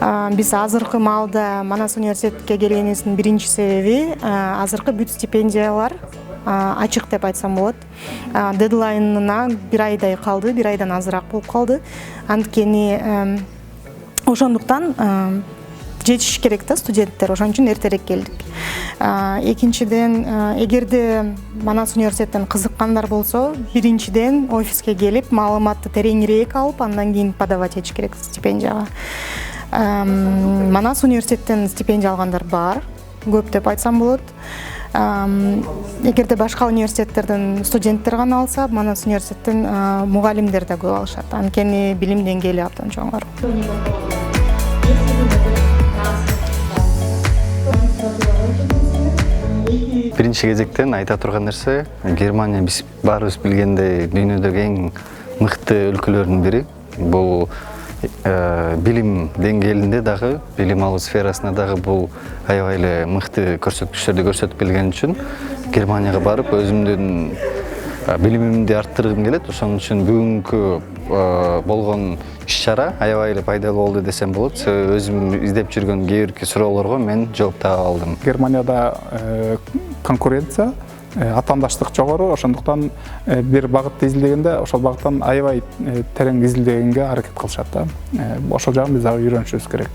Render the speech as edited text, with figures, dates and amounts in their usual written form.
Биз азыркы маалда Манас университетке келгенибиздин биринчи себеби азыркы бүт стипендиялар ачык деп айтсам болот. Дедлайнына 1 айдай калды, 1 айдан азыраак болуп калды. Анткени ошондуктан жетиш керек да студенттер, ошон үчүн эртерээк келдик. Экинчиден, эгерде Манас университеттен кызыккандар болсо, биринчиден офиске келип, маалыматты тереңирээк алып, андан кийин подавать этиш керек стипендияга. Манас университеттен стипендия алгандар бар, көп деп айтсам болот. Эгерде башка университеттерден студенттер гана алса, Манас университеттен мугалимдер да көп алышат. Анткени билим деңгээли абдан жоңгор. Биринчи кезектен айта турган нерсе, Германия биз баарыбыз билгендей дүйнөдөгү эң мыкты өлкөлөрдүн бири. Бул билим деңгээлинде дагы, билим алуу сферасында дагы бул аябай эле мыкты көрсөткүчтөрдү көрсөтүп келген үчүн Германияга барып өзүмдүн билимимди арттыргым келет. Ошон үчүн бүгүнкү болгон иш-чара аябай эле пайдалуу болду десем болот. Өзүм издеп жүргөн кээ бир суроолорго мен жооп таба алдым. Германияда конкуренция, атаандаштык жогору, ошондуктан бир багытты изилдегенде ошол багыттан аябай терең изилдегенге аракет кылышат да. Ошол жагын биз дагы үйрөнүшүбүз керек.